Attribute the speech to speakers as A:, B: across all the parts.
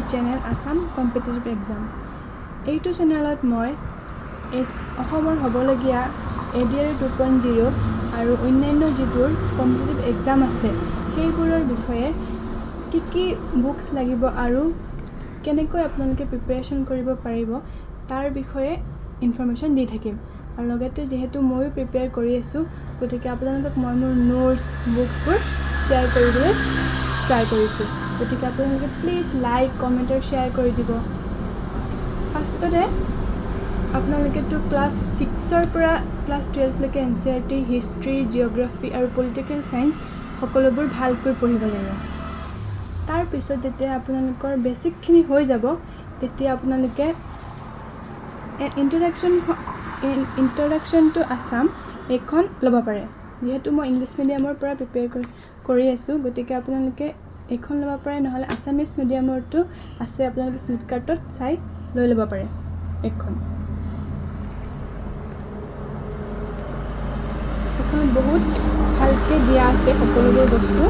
A: YouTube channel Assam Competitive Exam. এইটো চেনেলত মই অসমৰ হ'বলগীয়া ADR 2.0 আৰু অন্যান্য যিবোৰ কম্পিটিটিভ এক্সাম আছে সেইবোৰৰ বিষয়ে কি বুকস লাগিব আৰু কেনেকৈ আপোনালোকে প্ৰিপাৰেচন কৰিব পাৰিব তাৰ বিষয়ে ইনফৰমেশ্যন দি থাকিম। আৰু লগতে যেহেতু ময়ো প্ৰিপেয়াৰ কৰি আছোঁ গতিকে আপোনালোকক মই মোৰ নোটছ বুকছবোৰ শ্বেয়াৰ কৰিবলৈ ট্ৰাই কৰিছোঁ। গতিকে আপোনালোকে প্লিজ লাইক কমেণ্ট আৰু শ্বেয়াৰ কৰি দিব। ফাৰ্ষ্টতে আপোনালোকেতো ক্লাছ 6ৰ পৰা ক্লাছ 12লৈকে NCERT হিষ্ট্ৰী জিঅ'গ্ৰাফী আৰু পলিটিকেল চায়েন্স সকলোবোৰ ভালকৈ পঢ়িব লাগিব। তাৰপিছত যেতিয়া আপোনালোকৰ বেছিকখিনি হৈ যাব তেতিয়া আপোনালোকে ইন্ট্ৰডাকশ্যন টু আছাম এইখন ল'ব পাৰে। যিহেতু মই ইংলিছ মিডিয়ামৰ পৰা প্ৰিপেয়াৰ কৰি আছোঁ গতিকে আপোনালোকে এইখন ল'ব পাৰে, নহ'লে আছামিজ মিডিয়ামৰটো আছে আপোনালোকে ফ্লিপকাৰ্টত চাই লৈ ল'ব পাৰে। এইখন বহুত ভালকৈ দিয়া আছে সকলোবোৰ বস্তু।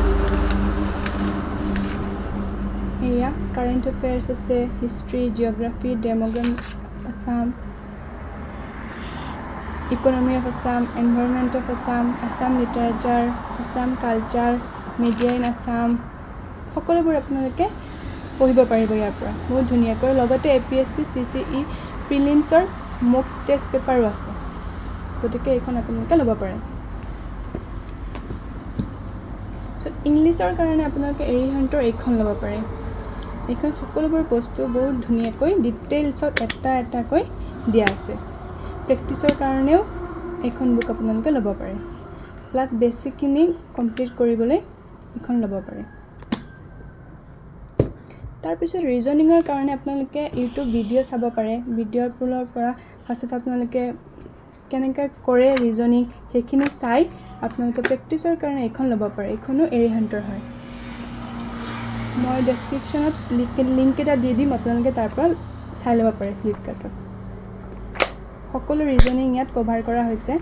A: এয়া কাৰেণ্ট এফেয়াৰ্ছ আছে, history geography demography Assam, economy of Assam, environment of Assam, Assam literature, Assam culture, media in Assam সকলোবোৰ আপোনালোকে পঢ়িব পাৰিব ইয়াৰ পৰা বহুত ধুনীয়াকৈ। লগতে APSC CCE প্ৰিলিমছৰ মক টেষ্ট পেপাৰো আছে গতিকে এইখন আপোনালোকে ল'ব পাৰে। ইংলিছৰ কাৰণে আপোনালোকে এৰিহাণ্টৰ এইখন ল'ব পাৰে। এইখন সকলোবোৰ বস্তু বহুত ধুনীয়াকৈ ডিটেইলছত এটাকৈ দিয়া আছে। প্ৰেক্টিছৰ কাৰণেও এইখন বুক আপোনালোকে ল'ব পাৰে, প্লাছ বেছিকখিনি কমপ্লিট কৰিবলৈ এইখন ল'ব পাৰে। তাৰপিছত ৰিজনিঙৰ কাৰণে আপোনালোকে ইউটিউব ভিডিঅ' চাব পাৰে। ভিডিঅ'বোৰৰ পৰা ফাৰ্ষ্টত আপোনালোকে কেনেকৈ কৰে ৰিজনিং সেইখিনি চাই আপোনালোকে প্ৰেক্টিছৰ কাৰণে এইখন ল'ব পাৰে। এইখনো এৰিহাণ্টৰ হয়। মই ডেছক্ৰিপশ্যনত লিংক এটা দি দিম, আপোনালোকে তাৰ পৰা চাই ল'ব পাৰে। ফ্লিপকাৰ্টত সকলো ৰিজনিং ইয়াত কভাৰ কৰা হৈছে।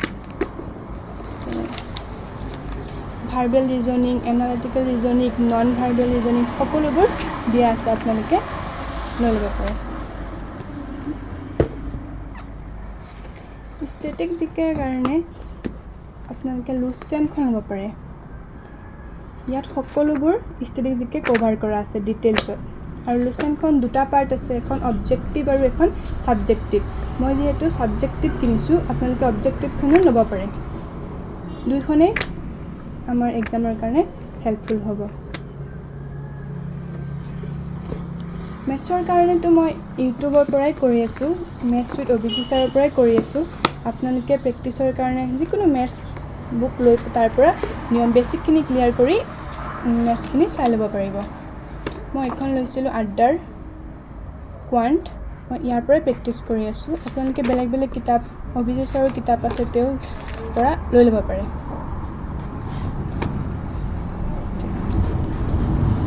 A: Verbal reasoning, analytical reasoning, non verbal reasoning সকলোবোৰ দিয়া আছে, আপোনালোকে লৈ ল'ব পাৰে। ষ্টেটিক জিকেৰ কাৰণে আপোনালোকে লুচেনখন ল'ব পাৰে। ইয়াত সকলোবোৰ ষ্টেটিক জিকে কভাৰ কৰা আছে ডিটেইলছত। আৰু লুচেনখন দুটা পাৰ্ট আছে, এখন অবজেক্টিভ আৰু এখন ছাবজেক্টিভ। মই যিহেতু ছাবজেক্টিভ কিনিছোঁ আপোনালোকে অবজেক্টিভখনো ল'ব পাৰে। দুইখনেই আমাৰ এক্সামৰ কাৰণে হেল্পফুল হ'ব। মেথছৰ কাৰণেতো মই ইউটিউবৰ পৰাই কৰি আছোঁ, মেথছ উইথ অভিজিত ছাৰৰ পৰাই কৰি আছোঁ। আপোনালোকে প্ৰেক্টিছৰ কাৰণে যিকোনো মেথছ বুক লৈ তাৰ পৰা নিয়ম বেছিকখিনি ক্লিয়াৰ কৰি মেথছখিনি চাই ল'ব পাৰিব। মই এখন লৈছিলোঁ আড্ডাৰ কোৱাণ্ট, মই ইয়াৰ পৰাই প্ৰেক্টিছ কৰি আছোঁ। আপোনালোকে বেলেগ বেলেগ কিতাপ অভিজিত ছাৰৰ কিতাপ আছে তেওঁৰ পৰা লৈ ল'ব পাৰে।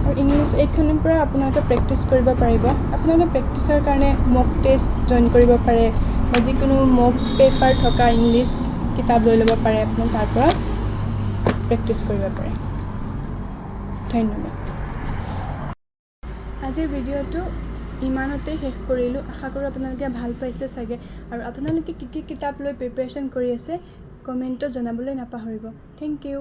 A: আৰু ইংলিছ এইখনৰ পৰা আপোনালোকে প্ৰেক্টিছ কৰিব পাৰিব। আপোনালোকে প্ৰেক্টিছৰ কাৰণে মক টেষ্ট জইন কৰিব পাৰে বা যিকোনো মক পেপাৰ থকা ইংলিছ কিতাপ লৈ ল'ব পাৰে। আপুনি তাৰ পৰা প্ৰেক্টিছ কৰিব পাৰে। ধন্যবাদ। আজিৰ ভিডিঅ'টো ইমানতে শেষ কৰিলোঁ। আশা কৰোঁ আপোনালোকে ভাল পাইছে চাগে। আৰু আপোনালোকে কি কিতাপ লৈ প্ৰিপেৰেশ্যন কৰি আছে কমেণ্টত জনাবলৈ নাপাহৰিব। Thank U.